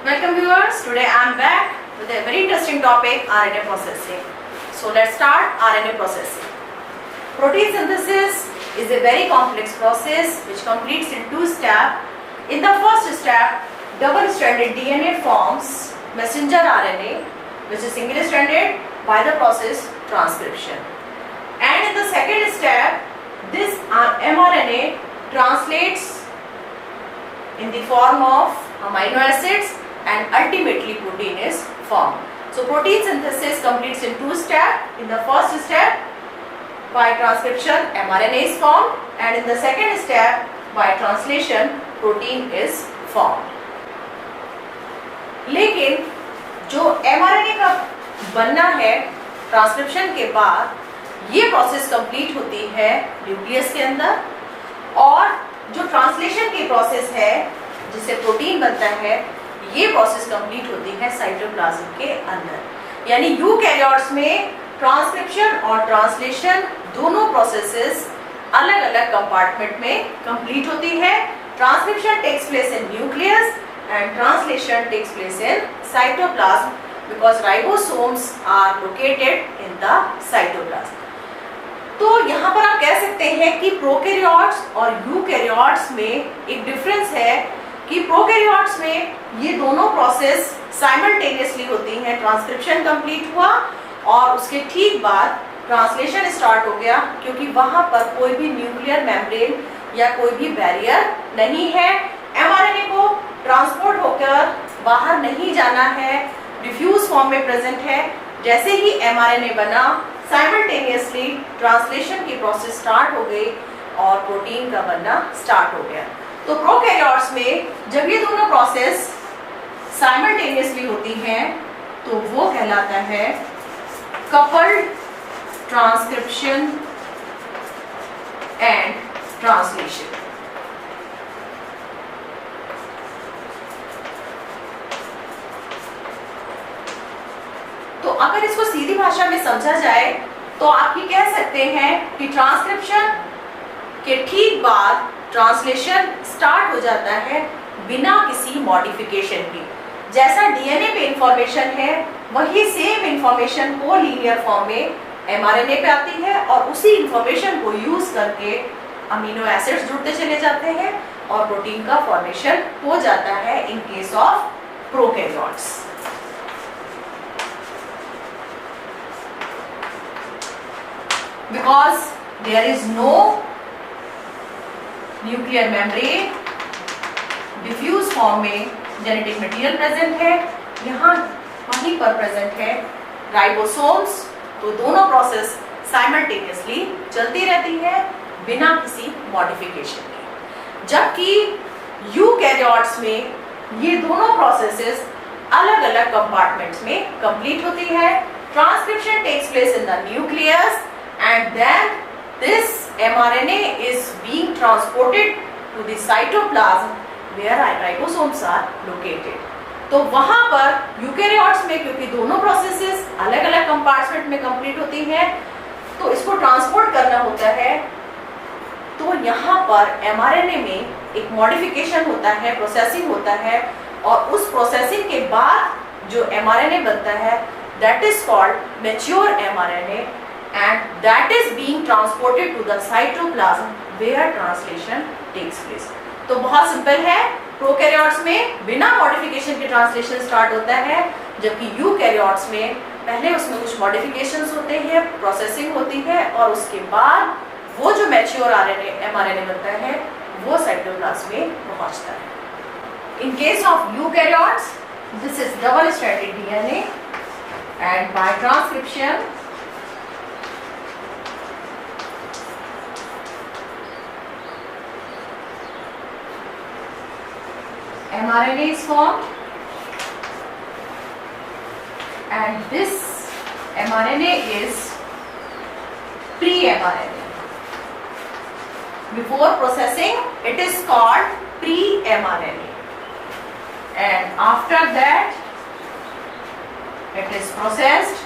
Welcome viewers, today I am back with a very interesting topic, RNA processing. So let's start RNA processing. Protein synthesis is a very complex process which completes in two steps. In the first step, double-stranded DNA forms messenger RNA, which is single-stranded by the process transcription. And in the second step, this mRNA translates in the form of amino acids and ultimately protein is formed. So protein synthesis completes in two steps. In the first step, by transcription mRNA is formed, and in the second step by translation protein is formed. लेकिन जो mRNA का बनना है transcription के बाद, ये process complete होती है न्यूक्लियस के अंदर, और जो ट्रांसलेशन की प्रोसेस है जिससे प्रोटीन बनता है, ये प्रोसेस कंप्लीट होती है साइटोप्लाज्म के अंदर। यानी यूकैरियोट्स में ट्रांसक्रिप्शन और ट्रांसलेशन दोनों प्रोसेसेस अलग अलग कंपार्टमेंट में कंप्लीट होती है। Transcription takes place in nucleus and translation takes place in cytoplasm because ribosomes are located in the cytoplasm. तो यहाँ पर आप कह सकते हैं कि प्रोकैरियोट्स और यूकैरियोट्स में एक डिफरेंस है कि प्रोकैरियोट्स में ये दोनों प्रोसेस साइमल्टेनियसली होती हैं। ट्रांसक्रिप्शन कंप्लीट हुआ और उसके ठीक बाद ट्रांसलेशन स्टार्ट हो गया, क्योंकि वहां पर कोई भी न्यूक्लियर मेम्ब्रेन या कोई भी बैरियर नहीं है। mRNA को ट्रांसपोर्ट होकर बाहर नहीं जाना है, डिफ्यूज फॉर्म में प्रेजेंट है। जैसे ही mRNA बना, साइमल्टेनियसली ट्रांसलेशन की प्रोसेस स्टार्ट हो गई और प्रोटीन का बनना स्टार्ट हो गया। तो प्रोकैरियोट्स में जब ये दोनों प्रोसेस साइमल्टेनियसली होती हैं तो वो कहलाता है कपल्ड ट्रांसक्रिप्शन एंड ट्रांसलेशन। तो अगर इसको सीधी भाषा में समझा जाए तो आप ये कह सकते हैं कि ट्रांसक्रिप्शन के ठीक बाद ट्रांसलेशन स्टार्ट हो जाता है बिना किसी मॉडिफिकेशन के। जैसा डीएनए पे इंफॉर्मेशन है, वही सेम इंफॉर्मेशन को लीनियर फॉर्म में mRNA पे आती है और उसी इंफॉर्मेशन को यूज करके अमीनो एसिड्स जुड़ते चले जाते हैं और प्रोटीन का फॉर्मेशन हो जाता है in case of prokaryotes. Because there is no nuclear membrane, diffuse form में जेनेटिक मटेरियल प्रेजेंट है, यहाँ वहीं पर प्रेजेंट है राइबोसोम्स। तो दोनों प्रोसेस साइमल्टेनियसली चलती रहती है बिना किसी मॉडिफिकेशन के। जबकि यूकैरियोट्स में ये दोनों प्रोसेसेस अलग अलग कंपार्टमेंट्स में कंप्लीट होती है। Transcription takes place in the nucleus and then this mRNA is being transported to the cytoplasm where ribosomes are located. तो वहां पर यूकैरियोट्स में क्योंकि दोनों प्रोसेसेस अलग अलग कंपार्टमेंट में कंप्लीट होती हैं, तो इसको ट्रांसपोर्ट करना होता है। तो यहाँ पर mRNA में एक मॉडिफिकेशन होता है, प्रोसेसिंग होता है, और उस प्रोसेसिंग के बाद जो mRNA बनता है that is called mature mRNA and that is being transported to the cytoplasm where translation takes place. तो बहुत सिंपल है, प्रोकैरियोट्स में बिना मॉडिफिकेशन के ट्रांसलेशन स्टार्ट होता है, जबकि यूकैरियोट्स में पहले उसमें कुछ मॉडिफिकेशंस होते हैं, प्रोसेसिंग होती है, और उसके बाद वो जो मैच्योर mRNA बनता है वो साइटोप्लाज्म में पहुंचता है। In case of eukaryotes this is double stranded DNA and by transcription mRNA is formed, and this mRNA is pre-mRNA. Before processing, it is called pre-mRNA, and after that, it is processed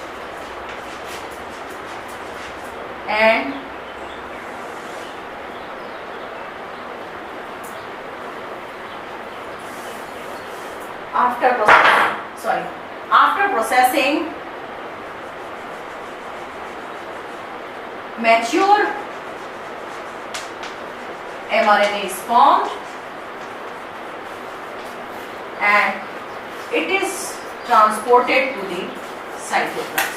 and after processing, mature mRNA is formed and it is transported to the cytoplasm.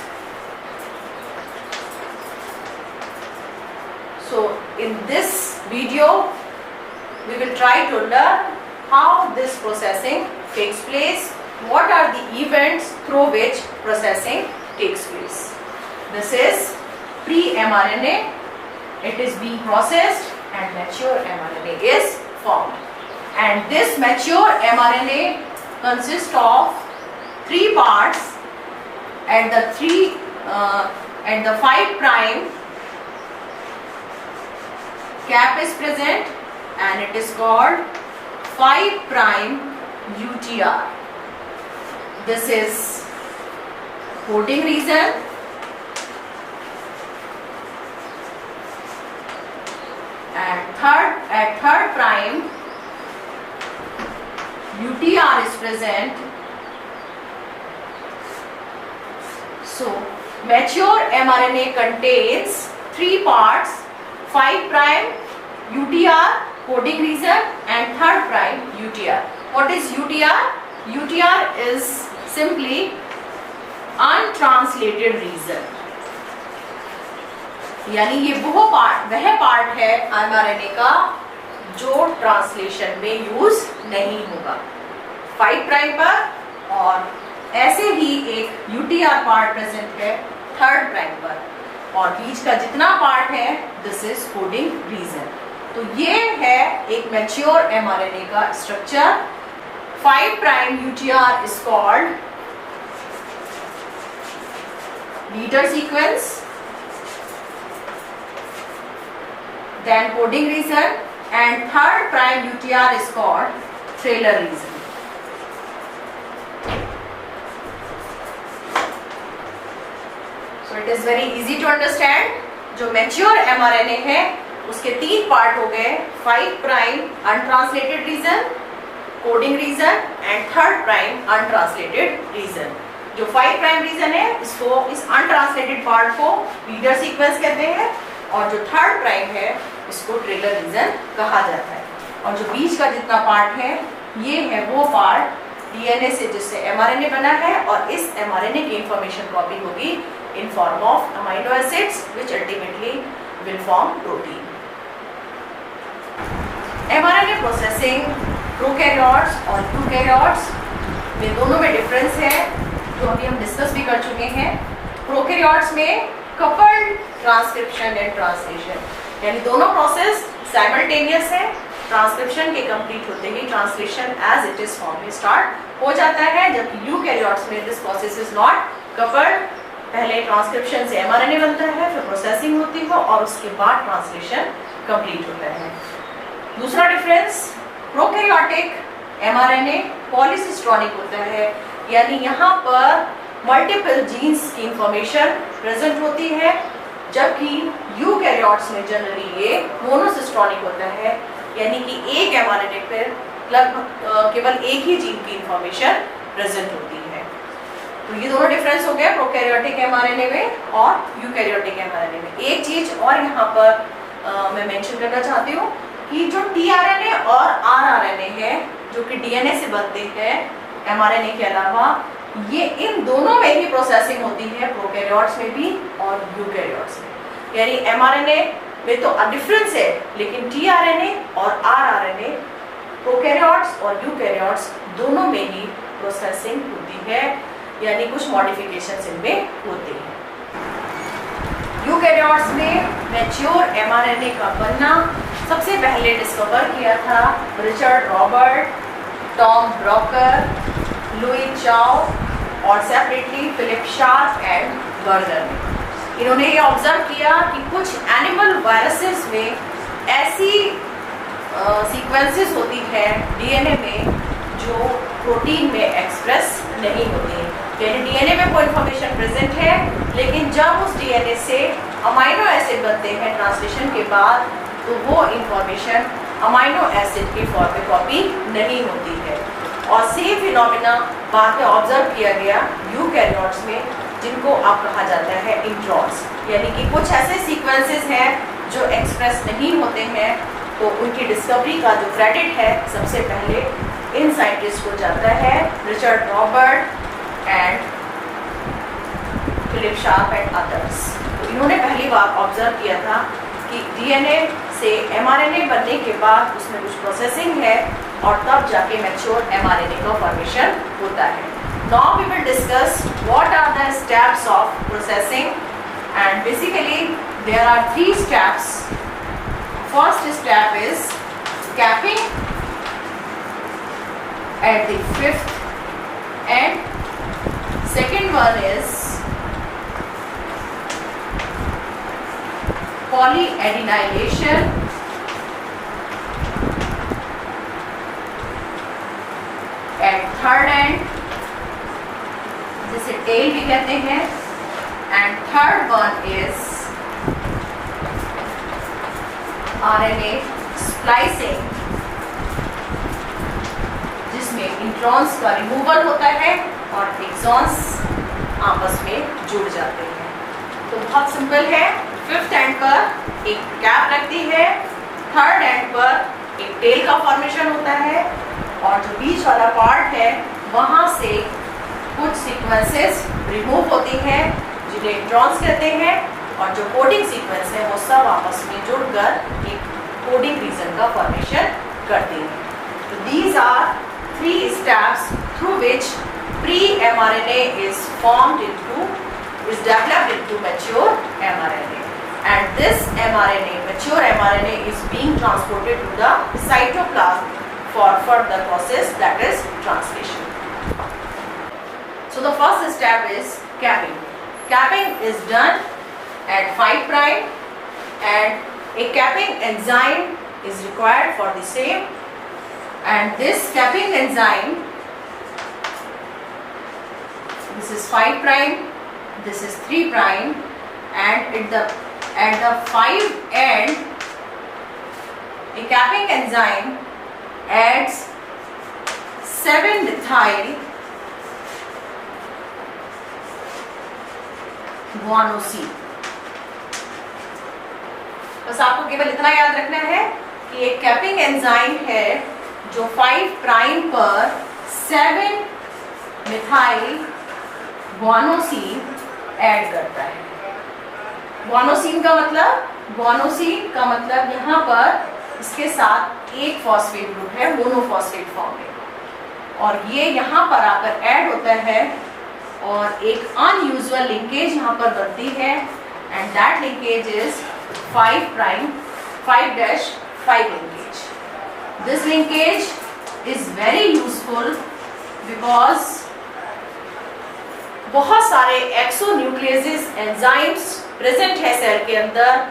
So in this video we will try to learn how this processing takes place, what are the events through which processing takes place. This is pre-mRNA, it is being processed and mature mRNA is formed. And this mature mRNA consists of 3 parts. At the 5 prime cap is present and it is called 5 prime UTR. This is coding region. At third prime UTR is present. So mature mRNA contains 3 parts: 5 prime UTR coding region and 3rd prime UTR. What is UTR? UTR is simply untranslated region, यानी ये वह part है mRNA का जो translation में use नहीं होगा 5 prime पर, और ऐसे ही एक UTR पार्ट प्रेजेंट है 3rd प्राइम पर, और बीच का जितना पार्ट है दिस इज कोडिंग रीजन. तो ये है एक मैच्योर mRNA का structure. 5 prime UTR is called leader sequence, then coding region, and 3rd prime UTR is called trailer region. So it is very easy to understand. जो mature mRNA है उसके 3 part हो गए: 5 prime untranslated region, coding region, and 3rd prime untranslated region. जो 5 prime region है इसको, इस untranslated part को लीडर सीक्वेंस कहते हैं, और जो 3rd प्राइम है इसको ट्रेलर रीजन कहा जाता है. और जो बीच का जितना पार्ट है ये है वो पार्ट डीएनए से जिससे mRNA बना है, और इस mRNA की इंफॉर्मेशन कॉपी होगी in form of amino acids which ultimately will form protein. mRNA processing prokaryotes और यूकैरियोट्स में दोनों में डिफरेंस है जो अभी हम डिस्कस भी कर चुके हैं. प्रोकैरियोट्स में कपल्ड ट्रांसक्रिप्शन एंड ट्रांसलेशन, यानी दोनों प्रोसेस साइमल्टेनियस है. ट्रांसक्रिप्शन के कंप्लीट होते ही translation as it is form में स्टार्ट हो जाता है, जबकि यूकैरियोट्स में this process is not coupled. पहले ट्रांसक्रिप्शन से mRNA बनता है, फिर प्रोसेसिंग होती है और उसके बाद ट्रांसलेशन कंप्लीट होता है. दूसरा डिफरेंस, प्रोकैरियोटिक mRNA पॉलीसिस्ट्रॉनिक होता है, यानी यहाँ पर मल्टीपल जीन्स की इंफॉर्मेशन प्रेजेंट होती है, जबकि यूकैरियोट्स में जनरली ये मोनोसिस्ट्रॉनिक होता है, यानी कि एक mRNA पर लगभग केवल एक ही जीन की इंफॉर्मेशन प्रेजेंट होती है. तो ये दोनों डिफरेंस हो गया प्रोकैरियोटिक mRNA में और यूकैरियोटिक mRNA में. एक चीज और यहाँ पर मैं मेंशन करना चाहती हूँ कि जो tRNA और rRNA है जो कि डीएनए से बनते हैं mRNA के अलावा, ये इन दोनों में ही प्रोसेसिंग होती है, प्रोकैरियोट्स में भी और यूकैरियोट्स में. यानी mRNA में तो डिफरेंस है, लेकिन tRNA और rRNA प्रोकैरियोट्स और यूकैरियोट्स दोनों में ही प्रोसेसिंग होती है, यानी कुछ मॉडिफिकेशंस इनमें होते हैं. यूकैरियोट्स में मैच्योर mRNA का बनना सबसे पहले डिस्कवर किया था Richard Robert, Tom Broker, Louise Chow और separately Phillip Sharp and Berger ने. इन्होंने ये ऑब्जर्व किया कि कुछ एनिमल वायरसेस में ऐसी सीक्वेंसेस होती है डीएनए में जो प्रोटीन में एक्सप्रेस नहीं होती. यानी डीएनए में कोई इंफॉर्मेशन प्रेजेंट है, लेकिन जब उस डीएनए से अमाइनो एसिड बनते हैं ट्रांसलेशन के बाद, तो वो इंफॉर्मेशन अमाइनो एसिड के फॉर्म में कॉपी नहीं होती है. और सेम फिनोमिना बाद में ऑब्जर्व किया गया यूकैरियोट्स में, जिनको अब कहा जाता है इंट्रॉन्स। यानी कि कुछ ऐसे सीक्वेंसेस हैं जो एक्सप्रेस नहीं होते हैं, तो उनकी डिस्कवरी का जो क्रेडिट है सबसे पहले इन साइंटिस्ट को जाता है, Richard Robert and Phillip Sharp and others. तो इन्होंने पहली बार ऑब्जर्व किया था कि डीएनए से एमआरएनए बनने के बाद उसमें कुछ प्रोसेसिंग है और तब जाके मैच्योर एमआरएनए का फॉर्मेशन होता है। Now we will discuss what are the steps of processing, and basically there are 3 steps. First step is capping at the 5th end. Second one is polyadenylation, at third end जिसे tell भी कहते हैं, and third one is RNA splicing, जिसमें introns का removal होता है और exons आपस में जुड़ जाते हैं। तो बहुत सिंपल है, 5th एंड पर एक कैप लगती है, 3rd एंड पर एक टेल का फॉर्मेशन होता है, और जो बीच वाला पार्ट है वहाँ से कुछ सीक्वेंसेस रिमूव होती हैं जिन्हें इंट्रॉन्स कहते हैं, और जो कोडिंग सीक्वेंस है वो सब आपस में जुड़कर एक कोडिंग रीजन का फॉर्मेशन करती हैं। तो these are 3 steps through which pre mRNA is developed into mature mRNA, and this mRNA, mature mRNA, is being transported to the cytoplasm for further process, that is translation. So the first step is capping. Capping is done at 5 prime, and a capping enzyme is required for the same, and this capping enzyme, this is 5 prime, this is 3 prime, and at the 5 end a capping enzyme adds 7-methyl guanosine। बस आपको केवल इतना याद रखना है कि एक capping enzyme है जो 5 प्राइम पर 7-methyl guanosine ऐड करता है। गुआनोसिन का मतलब यहाँ पर इसके साथ एक फॉस्फेट ग्रुप है मोनोफॉस्फेट फॉर्म में, और ये यहाँ पर आकर ऐड होता है और एक अनयूजुअल लिंकेज यहाँ पर बनती है, and that linkage is 5'5' linkage. This linkage is very useful because बहुत सारे एक्सोन्यूक्लियसेस एंजाइम्स प्रेजेंट है सेल के अंदर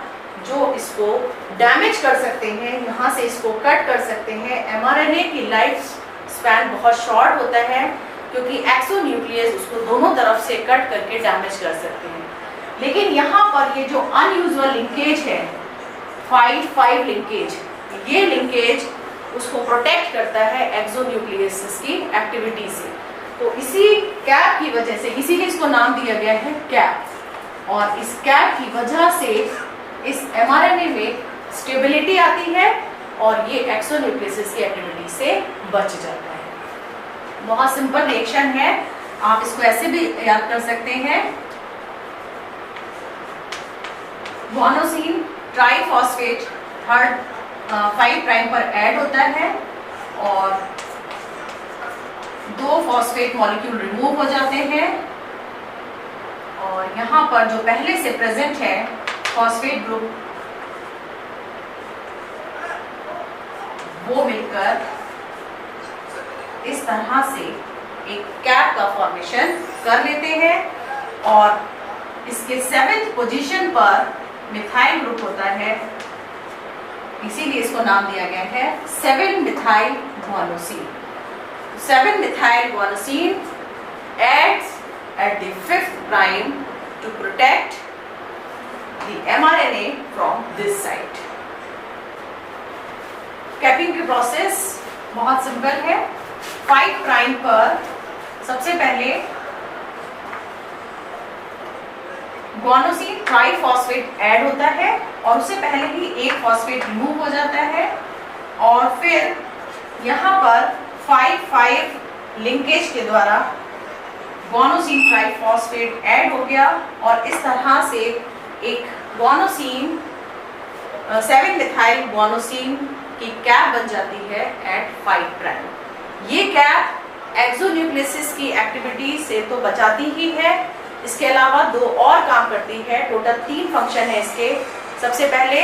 जो इसको डैमेज कर सकते हैं, यहाँ से इसको कट कर सकते हैं। एमआरएनए की लाइफ स्पैन बहुत शॉर्ट होता है क्योंकि एक्सोन्यूक्लियस उसको दोनों तरफ से कट करके डैमेज कर सकते हैं, लेकिन यहाँ पर ये जो अनयूजुअल लिंकेज है 5'5' लिंकेज, ये लिंकेज उसको प्रोटेक्ट करता है एक्सोन्यूक्लियस की एक्टिविटी से। तो इसी कैप की वजह से, इसीलिए इसको नाम दिया गया है कैप, और इस कैप की वजह से इस एमआरएनए में स्टेबिलिटी आती है और ये एक्सोन्यूक्लियस की एक्टिविटी से बच जाता है। बहुत सिंपल रिएक्शन है, आप इसको ऐसे भी याद कर सकते हैं। गुआनोसिन ट्राइफॉस्फेट 5 प्राइम पर ऐड होता है और 2 फॉस्फेट मॉलिक्यूल रिमूव हो जाते हैं, और यहाँ पर जो पहले से प्रेजेंट है फॉस्फेट ग्रुप वो मिलकर इस तरह से एक कैप का फॉर्मेशन कर लेते हैं, और इसके 7th पोजीशन पर मिथाइल ग्रुप होता है, इसीलिए इसको नाम दिया गया है 7-methyl guanosine। 7-methyl guanosine acts at the 5th prime to protect the mRNA from this site। Capping की प्रोसेस बहुत सिंपल है। 5 प्राइम पर सबसे पहले गुआनोसिन ट्राइफॉस्फेट ऐड होता है और उससे पहले ही एक फॉस्फेट रिमूव हो जाता है और फिर यहाँ पर 5-5 लिंकेज के द्वारा गुआनोसिन ट्राइफॉस्फेट ऐड हो गया और इस तरह से एक गुआनोसिन 7-मिथाइल गुआनोसिन की कैप बन जाती है एट 5 प्राइम। ये कैप एक्सोन्यूक्लियसिस की एक्टिविटी से तो बचाती ही है, इसके अलावा 2 और काम करती है। टोटल 3 फंक्शन है इसके। सबसे पहले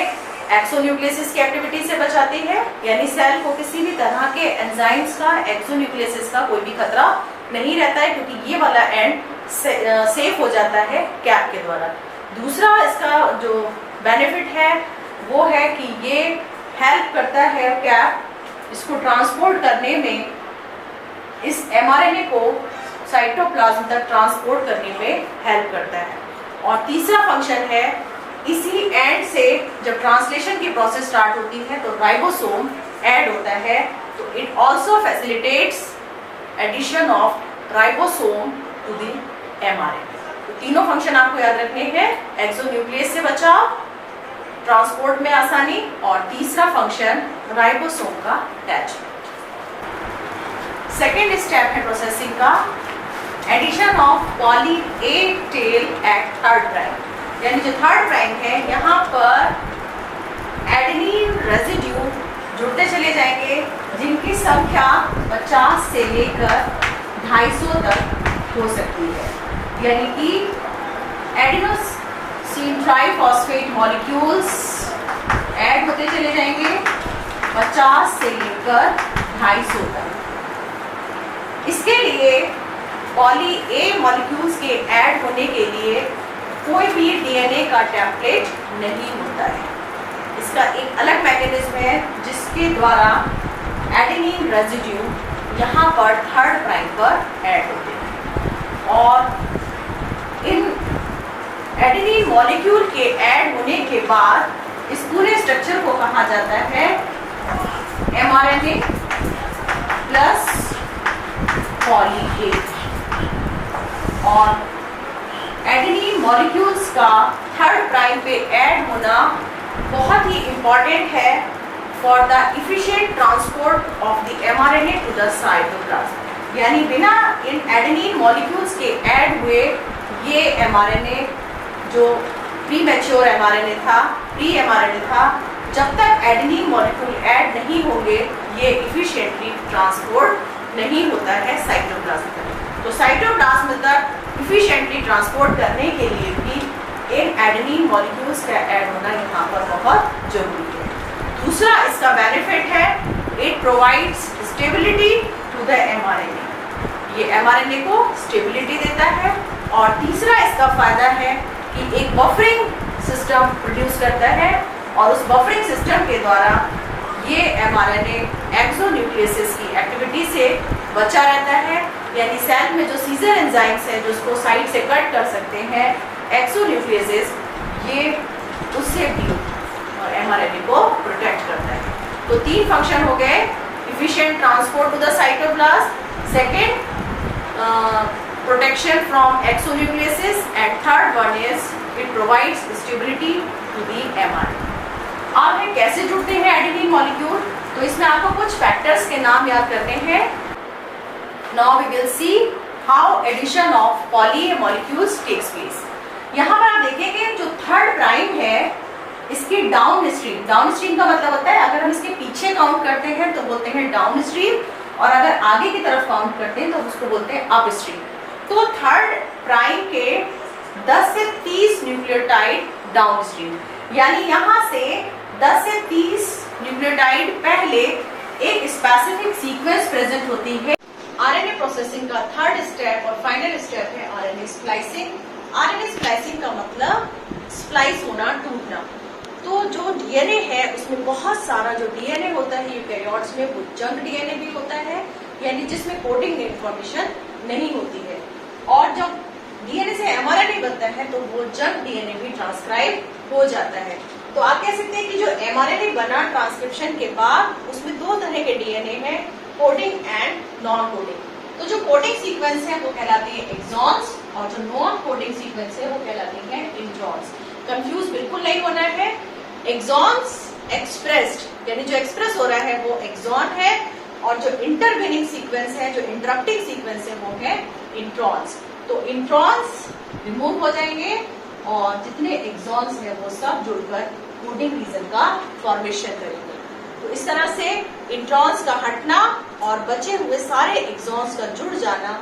एक्सोन्यूक्लियसिस की एक्टिविटी से बचाती है, यानी सेल को किसी भी तरह के एंजाइम्स का, एक्सोन्यूक्लियसिस का कोई भी खतरा नहीं रहता है, क्योंकि ये वाला एंड सेफ हो जाता है कैप के द्वारा। दूसरा इसका जो बेनिफिट है वो है कि ये हेल्प करता है कैप इसको ट्रांसपोर्ट करने में, इस एमआरएनए को साइटोप्लाज्म तक ट्रांसपोर्ट करने में हेल्प करता है। और तीसरा फंक्शन है, इसी एंड से जब ट्रांसलेशन की प्रोसेस स्टार्ट होती है तो राइबोसोम ऐड होता है, तो it also facilitates addition of ribosome to the mRNA. तो तीनों फंक्शन आपको याद रखने हैं, एक्सोन्यूक्लियस से बचाव, ट्रांसपोर्ट में आसानी, और तीसरा फंक्शन राइबोसोम का अटैचमेंट। सेकेंड स्टेप है प्रोसेसिंग का, addition of poly A tail at 3rd prime, यानी जो 3rd प्राइम है यहाँ पर एडेनिन रेजिड्यू जुड़ते चले जाएंगे, जिनकी संख्या 50 से लेकर 250 तक हो सकती है, यानी कि एडेनोसिन ट्राइफॉस्फेट मॉलिक्यूल्स ऐड होते चले जाएंगे 50 से लेकर 250 तक। इसके लिए पॉली ए मॉलिक्यूल्स के ऐड होने के लिए कोई भी डीएनए का टेम्पलेट नहीं होता है। इसका एक अलग मैकेनिज्म है जिसके द्वारा एडेनिन रेजिड्यू यहाँ पर 3rd प्राइम पर ऐड होते हैं, और इन एडेनिन मॉलिक्यूल के ऐड होने के बाद इस पूरे स्ट्रक्चर को कहा जाता है एमआरएनए प्लस पॉली ए। और एडेनिन मॉलिक्यूल्स का 3rd प्राइम पे ऐड होना बहुत ही इम्पॉर्टेंट है for the efficient transport of the mRNA to the cytoplasm, यानी बिना इन एडेनिन मॉलिक्यूल्स के ऐड हुए ये एमआरएनए जो प्रीमैच्योर एमआरएनए था, प्री एमआरएनए था, जब तक एडेनिन मॉलिक्यूल ऐड नहीं होंगे ये इफिशिएंटली ट्रांसपोर्ट नहीं होता है साइटोप्लाज्म तक। तो साइटोप्लाज्म तक इफिशिएंटली ट्रांसपोर्ट करने के लिए भी इन एडेनिन मॉलिक्यूल्स का ऐड होना यहाँ पर बहुत जरूरी है। दूसरा इसका बेनिफिट है, it provides stability to the mRNA, ये एमआरएनए को स्टेबिलिटी देता है। और तीसरा इसका फायदा है कि एक बफरिंग सिस्टम प्रोड्यूस करता है, और उस बफरिंग सिस्टम के द्वारा ये एमआरएनए एक्सोन्यूक्लियसिस की एक्टिविटी से बचा रहता है, यानी सेल में जो सीजर एंजाइम्स हैं जो उसको साइड से कट कर सकते हैं एक्सोन्यूक्लियसिस, ये उससे भी और एमआरएनए को प्रोटेक्ट करता है। तो 3 फंक्शन हो गए, efficient transport to the cytoplasm, second protection from exonucleases, and third one is it provides stability to the mRNA. अब है कैसे जुड़ते हैं एडेनिन मॉलिक्यूल, तो इसमें आपको कुछ फैक्टर्स के नाम याद करने हैं। Now we will see how addition of poly A molecules takes place. यहाँ पर आप देखेंगे जो 3rd प्राइम है इसके डाउन स्ट्रीम का मतलब होता है अगर हम इसके पीछे काउंट करते हैं तो बोलते हैं डाउन स्ट्रीम, और अगर आगे की तरफ काउंट करते हैं तो उसको बोलते हैं अप स्ट्रीम। तो 3rd प्राइम के 10 से 30 न्यूक्लियोटाइड डाउन स्ट्रीम, यानी यहाँ से 10 से 30 न्यूक्लियोटाइड पहले एक स्पेसिफिक सीक्वेंस प्रेजेंट होती है। आरएनए प्रोसेसिंग का 3rd स्टेप और फाइनल स्टेप है आरएनए स्प्लाइसिंग। आरएनए स्प्लाइसिंग का मतलब स्प्लाइस होना, टूटना। तो जो डीएनए है उसमें बहुत सारा जो डीएनए होता है यूकैरियोट्स में वो जंक डीएनए भी होता है, यानी जिसमें कोडिंग इन्फॉर्मेशन नहीं होती है, और जब डीएनए से एमआरएनए बनता है तो वो जंक डीएनए भी ट्रांसक्राइब हो जाता है। तो आप कह सकते हैं कि जो एमआरएनए बना ट्रांसक्रिप्शन के बाद उसमें 2 तरह के डीएनए हैं, कोडिंग एंड नॉन कोडिंग। तो जो कोडिंग सीक्वेंस है वो कहलाती है एक्सॉन्स और जो नॉन कोडिंग सीक्वेंस है वो कहलाती है इंट्रॉन्स। कंफ्यूज बिल्कुल नहीं होना है। एक्सॉन्स एक्सप्रेस्ड यानी जो एक्सप्रेस हो रहा है वो एक्सॉन है और जो इंटरवेनिंग सीक्वेंस है, जो इंटरप्टिंग सीक्वेंस है वो है इंट्रॉन्स। तो इंट्रॉन्स रिमूव हो जाएंगे और जितने एक्सॉन्स है वो सब जुड़कर कोडिंग रीजन का फॉर्मेशन करेंगे। तो इस तरह से इंट्रॉन्स का हटना और बचे हुए सारे एक्सॉन्स का जुड़ जाना,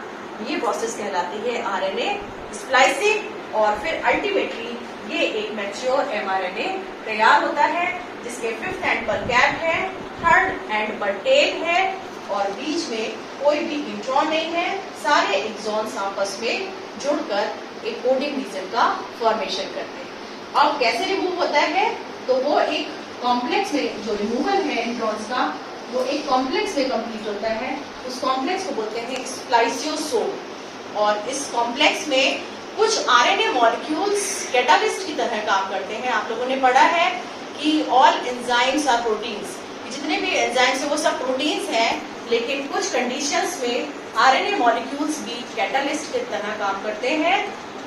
ये प्रोसेस कहलाती है आरएनए स्प्लाइसिंग। और फिर अल्टीमेटली ये एक मैच्योर एमआरएनए तैयार होता है जिसके 5th एंड पर कैप है, 3rd एंड पर टेल है और बीच में कोई भी इंट्रॉन नहीं है। सारे एक्सॉन्स आपस में जुड़कर एक कोडिंग रीजन का फॉर्मेशन करते हैं। अब कैसे रिमूव होता है? तो वो एक कॉम्प्लेक्स में, जो रिमूवल है इंट्रॉन्स का, वो एक कॉम्प्लेक्स में कंप्लीट होता है। उस कॉम्प्लेक्स को बोलते हैं स्प्लाइसियोसोम। और इस कॉम्प्लेक्स में कुछ आरएनए मॉलिक्यूल्स कैटालिस्ट की तरह काम करते हैं। आप लोगों ने पढ़ा है कि ऑल एंजाइम्स आर प्रोटीन्स, जितने भी एंजाइम्स हैं वो सब प्रोटीन्स हैं, लेकिन कुछ कंडीशंस में आरएनए मॉलिक्यूल्स भी कैटालिस्ट की तरह काम करते हैं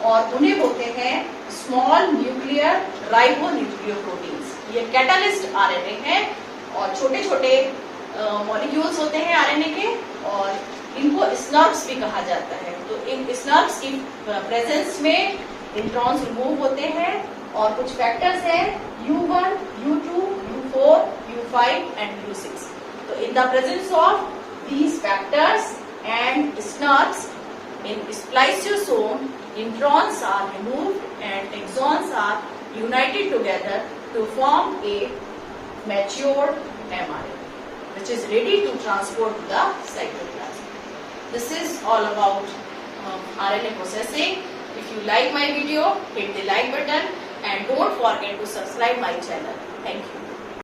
और उन्हें बोलते हैं स्मॉल न्यूक्लियर राइबोन्यूक्लियोप्रोटीन्स। ये कैटालिस्ट आरएनए हैं और छोटे छोटे मॉलिक्यूल्स होते हैं आरएनए के और इनको स्नर्व्स भी कहा जाता है। तो इन स्नर्व्स की प्रेजेंस में इंट्रॉन्स रिमूव होते हैं और कुछ फैक्टर्स हैं U1, U2, U4, U5 and U6. So in the presence of these factors and SNRs in spliceosome, introns are removed and exons are united together to form a matured mRNA, which is ready to transport to the cytoplasm. This is all about RNA processing. If you like my video, hit the like button and don't forget to subscribe my channel. Thank you.